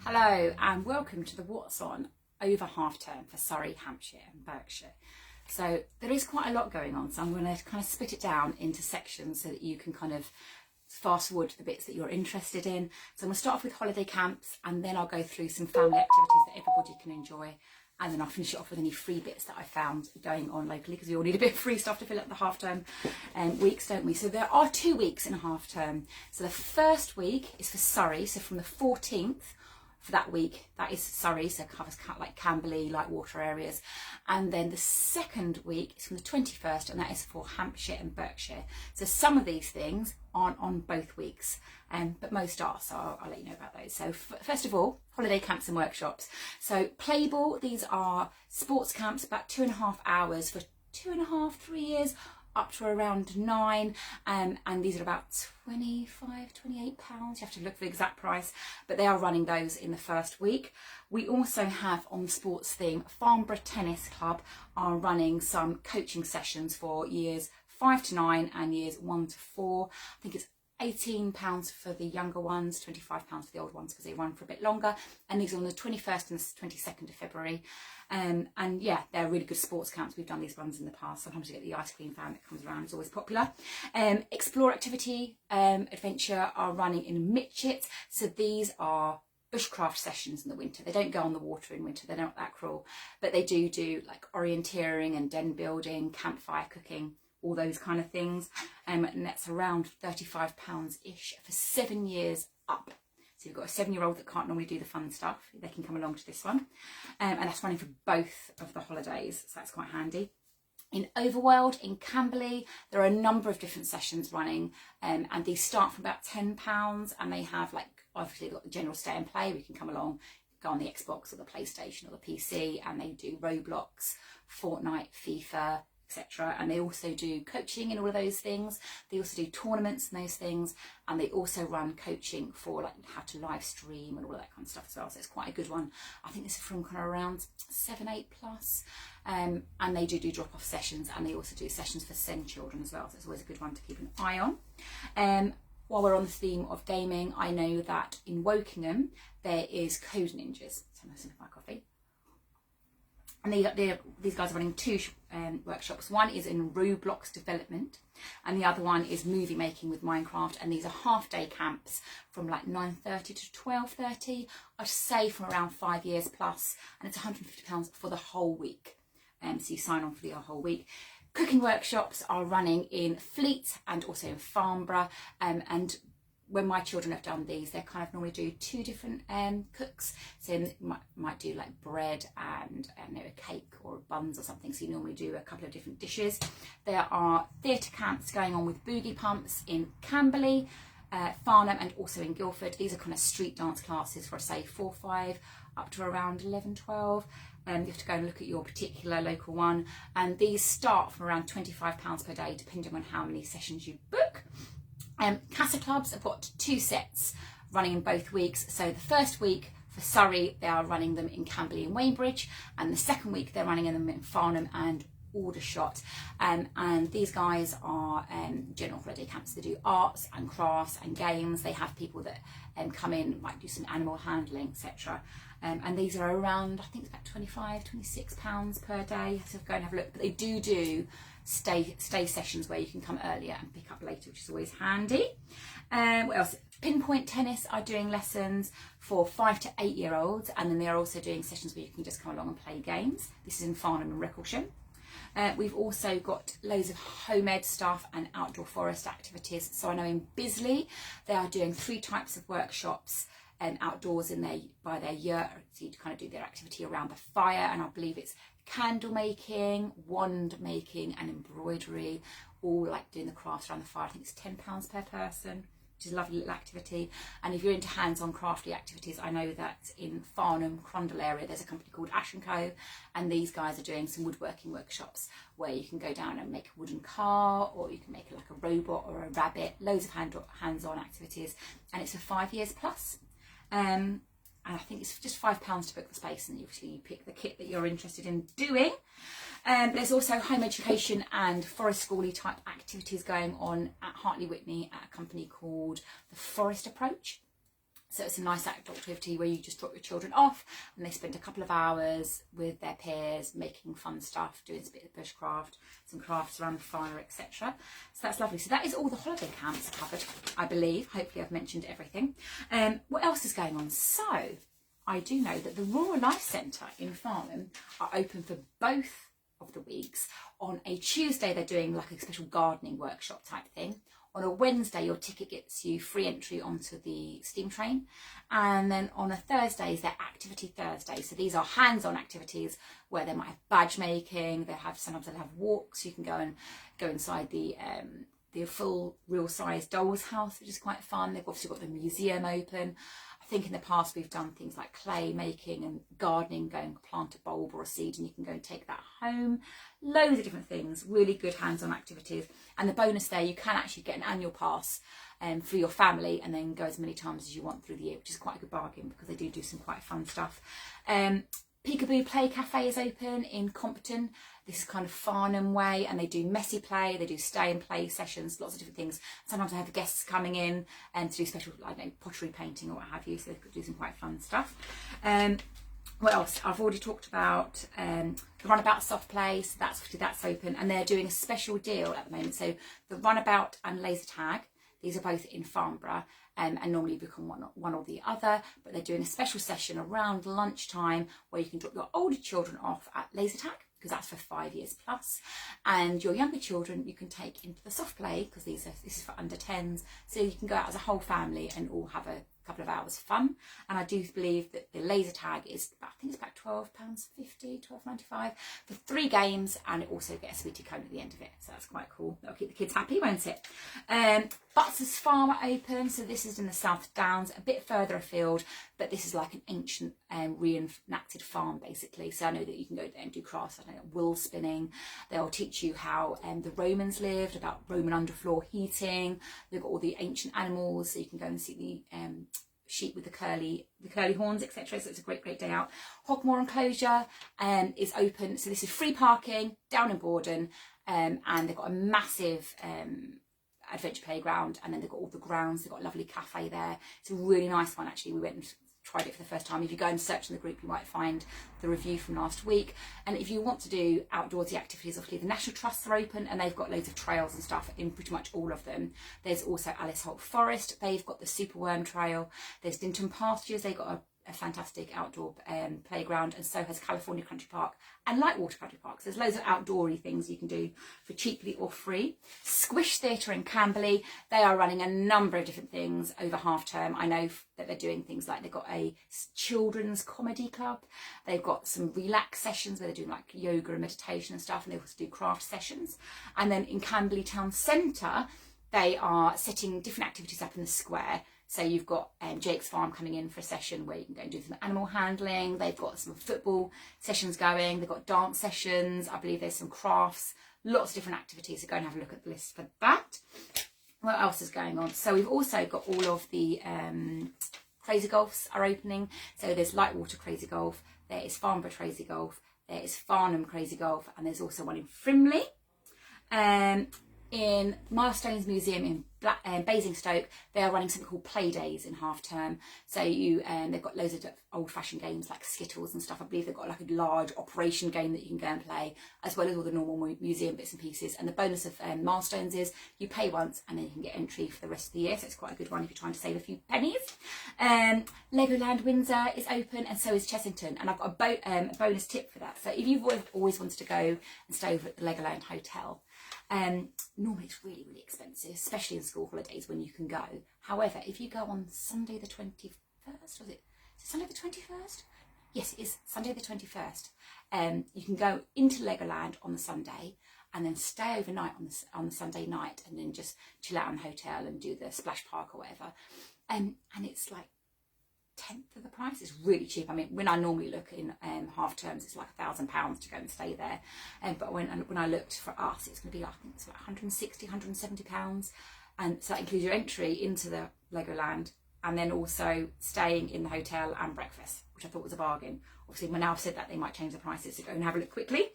Hello and welcome to the What's On over half term for Surrey, Hampshire and Berkshire. So there is quite a lot going on, so I'm going to kind of split it down into sections so that you can kind of fast forward to the bits that you're interested in. So I'm going to start off with holiday camps, and then I'll go through some family activities that everybody can enjoy, and then I'll finish it off with any free bits that I found going on locally, because we all need a bit of free stuff to fill up the half term weeks, don't we? So there are 2 weeks in a half term. So the first week is for Surrey, so from the 14th for that week, that is Surrey, so it covers like Camberley, light water areas. And then the second week is from the 21st, and that is for Hampshire and Berkshire. So some of these things aren't on both weeks, but most are, so I'll let you know about those. So first of all, holiday camps and workshops. So Playball, these are sports camps, about 2.5 hours for 2.5, 3 years, up to around 9, and these are about £25, £28. You have to look for the exact price, but they are running those in the first week. We also have, on the sports theme, Farnborough Tennis Club are running some coaching sessions for years 5 to 9 and years 1 to 4. I think it's £18 for the younger ones, £25 for the old ones because they run for a bit longer, and these are on the 21st and the 22nd of February. And yeah, they're really good sports camps. We've done these ones in the past. Sometimes you get the ice cream van that comes around, it's always popular. Explore Activity Adventure are running in Mitchett, so these are bushcraft sessions in the winter. They don't go on the water in winter, they're not that cruel, but they do like orienteering and den building, campfire cooking, all those kind of things, and that's around £35-ish for 7 years up. So you've got a 7-year-old that can't normally do the fun stuff, they can come along to this one, and that's running for both of the holidays, so that's quite handy. In Overworld in Camberley, there are a number of different sessions running, and these start from about £10, and they have, like, obviously got the general stay and play. We can come along, go on the Xbox or the PlayStation or the PC, and they do Roblox, Fortnite, FIFA, etc. And they also do coaching in all of those things. They also do tournaments and those things, and they also run coaching for like how to live stream and all of that kind of stuff as well. So it's quite a good one. I think this is from kind of around 7, 8 plus, and they do drop-off sessions, and they also do sessions for SEND children as well. So it's always a good one to keep an eye on. While we're on the theme of gaming, I know that in Wokingham there is Code Ninjas. So I'm going to sip my coffee. And these guys are running 2 workshops. One is in Roblox development, and the other one is movie making with Minecraft. And these are half-day camps from like 9:30 to 12:30. I'd say from around 5 years plus, and it's £150 for the whole week. So you sign on for the whole week. Cooking workshops are running in Fleet and also in Farnborough, and when my children have done these, they kind of normally do 2 different cooks. So you might do like bread and a cake or buns or something. So you normally do a couple of different dishes. There are theatre camps going on with boogie pumps in Camberley, Farnham, and also in Guildford. These are kind of street dance classes for, say, 4, 5 up to around 11, 12. You have to go and look at your particular local one, and these start from around £25 per day depending on how many sessions you book. Casa clubs have got 2 sets running in both weeks. So the first week for Surrey, they are running them in Camberley and Weybridge, and the second week they're running them in Farnham and Aldershot. And these guys are general holiday camps. They do arts and crafts and games. They have people that come in, might do some animal handling, etc. And these are around, I think it's about £25, £26 per day. So go and have a look. But they do stay sessions where you can come earlier and pick up later, which is always handy. What else? Pinpoint tennis are doing lessons for 5 to 8 year olds, and then they're also doing sessions where you can just come along and play games. This is in Farnham and Recklesham. We've also got loads of home ed stuff and outdoor forest activities. So I know in Bisley they are doing 3 types of workshops outdoors by their yurt. So you kind of do their activity around the fire, and I believe it's candle making, wand making, and embroidery, all like doing the crafts around the fire. I think it's £10 per person, which is a lovely little activity. And if you're into hands-on crafty activities, I know that in Farnham, Crondall area, there's a company called Ash & Co, and these guys are doing some woodworking workshops where you can go down and make a wooden car, or you can make like a robot or a rabbit. Loads of hands-on activities, and it's for 5 years plus. And I think it's just £5 to book the space, and obviously you pick the kit that you're interested in doing. There's also home education and forest schooly type activities going on at Hartley Whitney at a company called the Forest Approach. So it's a nice activity where you just drop your children off and they spend a couple of hours with their peers making fun stuff, doing a bit of bushcraft, some crafts around the fire, etc. So that's lovely. So that is all the holiday camps covered, I believe. Hopefully I've mentioned everything. What else is going on? So I do know that the Rural Life Centre in Farnham are open for both of the weeks. On a Tuesday they're doing like a special gardening workshop type thing. On a Wednesday, your ticket gets you free entry onto the steam train. And then on a Thursday is their Activity Thursday. So these are hands-on activities where they might have badge making. Sometimes they'll have walks. You can go inside the full real-size doll's house, which is quite fun. They've obviously got the museum open. I think in the past we've done things like clay making and gardening, going plant a bulb or a seed and you can go and take that home. Loads of different things, really good hands-on activities. And the bonus there, you can actually get an annual pass for your family and then go as many times as you want through the year, which is quite a good bargain because they do some quite fun stuff. Peekaboo Play Cafe is open in Compton. This is kind of Farnham way, and they do messy play, they do stay and play sessions, lots of different things. Sometimes I have guests coming in and to do special, I don't know, pottery painting or what have you, so they could do some quite fun stuff. What else? I've already talked about the Runabout Soft Play, so that's open, and they're doing a special deal at the moment. So the Runabout and Laser Tag, these are both in Farnborough, and normally you become one or the other, but they're doing a special session around lunchtime where you can drop your older children off at Laser Tag, because that's for 5 years plus, and your younger children you can take into the soft play because this is for under 10s, so you can go out as a whole family and all have a couple of hours fun. And I do believe that the laser tag is I think it's about £12.50, £12.95 for 3 games, and it also gets a sweetie cone at the end of it, so that's quite cool. That'll keep the kids happy, won't it? Butler's Farm are open, so this is in the South Downs, a bit further afield, but this is like an ancient reenacted farm basically. So I know that you can go there and do crafts, I don't know, wool spinning. They'll teach you how the Romans lived, about Roman underfloor heating. They've got all the ancient animals, so you can go and see the sheep with the curly horns, etc. So it's a great day out. Hogmore Enclosure is open, so this is free parking down in Borden, and they've got a massive adventure playground, and then they've got all the grounds. They've got a lovely cafe there. It's a really nice one actually. We went and tried it for the first time. If you go and search in the group, you might find the review from last week. And if you want to do outdoorsy activities, obviously the National Trusts are open, and they've got loads of trails and stuff in pretty much all of them. There's also Alice Holt Forest. They've got the Superworm Trail. There's Dinton Pastures. They've got a fantastic outdoor playground, and so has California Country Park and Lightwater Country Park. So there's loads of outdoorsy things you can do for cheaply or free. Squish Theatre in Camberley, they are running a number of different things over half term. I know that they're doing things like they've got a children's comedy club, they've got some relax sessions where they're doing like yoga and meditation and stuff, and they also do craft sessions. And then in Camberley Town Centre, they are setting different activities up in the square. So you've got Jake's Farm coming in for a session where you can go and do some animal handling. They've got some football sessions going. They've got dance sessions. I believe there's some crafts, lots of different activities. So go and have a look at the list for that. What else is going on? So we've also got all of the Crazy Golfs are opening. So there's Lightwater Crazy Golf. There is Farnborough Crazy Golf. There is Farnham Crazy Golf. And there's also one in Frimley. In Milestones Museum in Basingstoke, they are running something called Play Days in half term. So they've got loads of old-fashioned games like Skittles and stuff. I believe they've got like a large operation game that you can go and play, as well as all the normal museum bits and pieces. And the bonus of Milestones is you pay once and then you can get entry for the rest of the year. So it's quite a good one if you're trying to save a few pennies. Legoland Windsor is open, and so is Chessington. And I've got a bonus tip for that. So if you've always wanted to go and stay over at the Legoland Hotel, normally it's really expensive, especially in school holidays when you can go. However, if you go on Sunday the 21st, was it Sunday the 21st? Yes, it is Sunday the 21st. You can go into Legoland on the Sunday and then stay overnight on the Sunday night, and then just chill out in the hotel and do the splash park or whatever. And it's like 10th of the price. It's really cheap. I mean, when I normally look in half terms, it's like £1,000 to go and stay there. But when I looked for us, it's going to be, I think it's like £160, £170. And so that includes your entry into the Legoland and then also staying in the hotel and breakfast, which I thought was a bargain. Obviously, when I've said that, they might change the prices, so go and have a look quickly.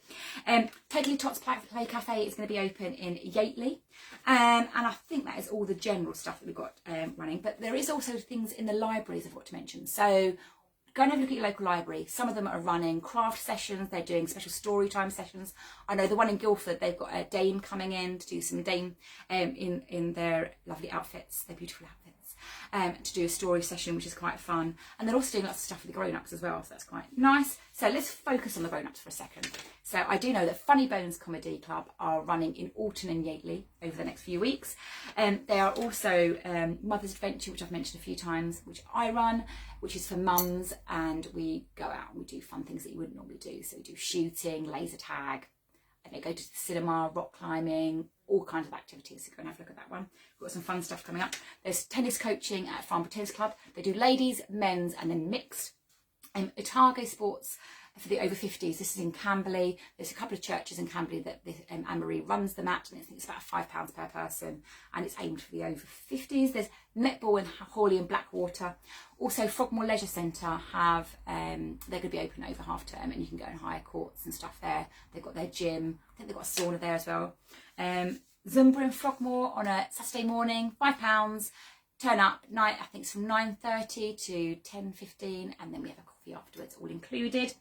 Totally Tots Play Cafe is going to be open in Yateley. And I think that is all the general stuff that we've got running. But there is also things in the libraries I've got to mention. So go and have a look at your local library. Some of them are running craft sessions. They're doing special story time sessions. I know the one in Guildford, they've got a dame coming in to do some dame in their lovely outfits, their beautiful outfits. To do a story session, which is quite fun. And they're also doing lots of stuff for the grown-ups as well, so that's quite nice. So let's focus on the grown-ups for a second. So I do know that Funny Bones Comedy Club are running in Alton and Yateley over the next few weeks. They are also Mother's Adventure, which I've mentioned a few times, which I run, which is for mums, and we go out and we do fun things that you wouldn't normally do. So we do shooting, laser tag, and they go to the cinema, rock climbing, all kinds of activities. So go and have a look at that one. We've got some fun stuff coming up. There's tennis coaching at Farnborough Tennis Club. They do ladies, men's, and then mixed. Otago Sports for the over 50s. This is in Camberley. There's a couple of churches in Camberley that Anne-Marie runs them at, and I think it's about £5 per person, and it's aimed for the over 50s. There's netball in Hawley and Blackwater. Also, Frogmore Leisure Centre have, they're going to be open over half term, and you can go and hire courts and stuff there. They've got their gym. I think they've got a sauna there as well. Zumba in Frogmore on a Saturday morning, £5. Turn up, night, I think it's from 9:30 to 10:15, and then we have a coffee afterwards, all included.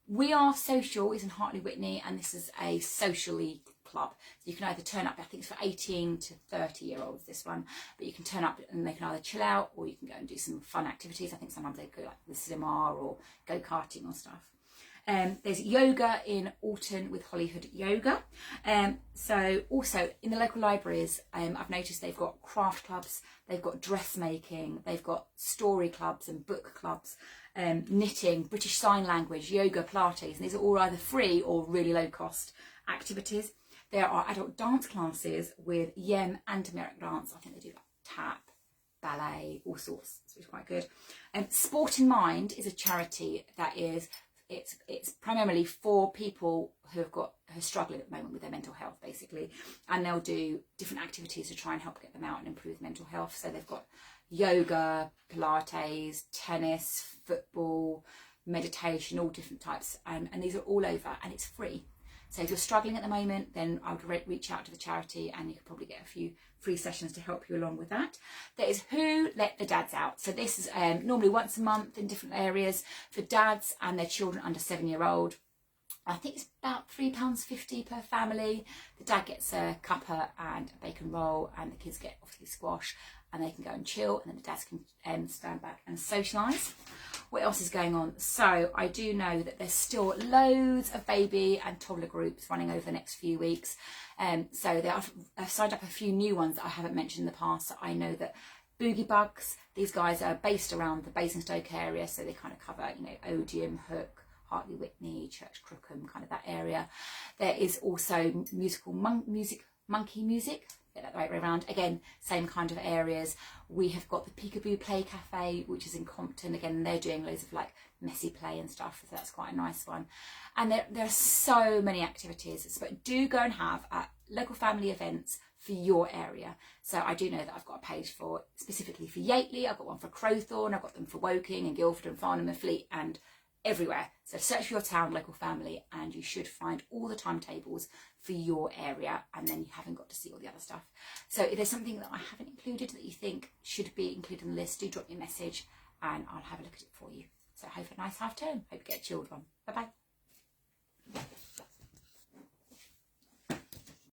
We Are Social is in Hartley Whitney, and this is a socially club. So you can either turn up, I think it's for 18 to 30-year-olds, this one, but you can turn up and they can either chill out or you can go and do some fun activities. I think sometimes they go like the cinema or go-karting or stuff. There's yoga in Alton with Hollywood Yoga. So also in the local libraries, I've noticed they've got craft clubs, they've got dressmaking, they've got story clubs and book clubs, knitting, British Sign Language, yoga, Pilates, and these are all either free or really low cost activities. There are adult dance classes with Yem and Turmeric dance. I think they do like tap, ballet, all sorts, so it's quite good. Sport in Mind is a charity that is, it's primarily for people who are struggling at the moment with their mental health, basically, and they'll do different activities to try and help get them out and improve mental health. So they've got yoga, Pilates, tennis, football, meditation, all different types, and these are all over, and it's free. So if you're struggling at the moment, then I would reach out to the charity, and you could probably get a few free sessions to help you along with that. There is Who Let the Dads Out. So this is normally once a month in different areas for dads and their children under 7-year-old. I think it's about £3.50 per family. The dad gets a cuppa and a bacon roll, and the kids get obviously squash, and they can go and chill, and then the dads can stand back and socialise. What else is going on? So I do know that there's still loads of baby and toddler groups running over the next few weeks. So I've signed up a few new ones that I haven't mentioned in the past. So I know that Boogie Bugs, these guys are based around the Basingstoke area, so they kind of cover, you know, Odium, Hook, Hartley Whitney, Church Crookham, kind of that area. There is also Monkey Music, get that the right way around. Again, same kind of areas. We have got the Peekaboo Play Cafe, which is in Compton. Again, they're doing loads of like messy play and stuff, so that's quite a nice one. And there are so many activities, but do go and have local family events for your area. So I do know that I've got a page for specifically for Yateley, I've got one for Crowthorne, I've got them for Woking and Guildford and Farnham and Fleet and everywhere. So search for your town, local family, and you should find all the timetables for your area, and then you haven't got to see all the other stuff. So if there's something that I haven't included that you think should be included in the list, do drop me a message and I'll have a look at it for you. So hope a nice half term. Hope you get a chilled one. Bye bye.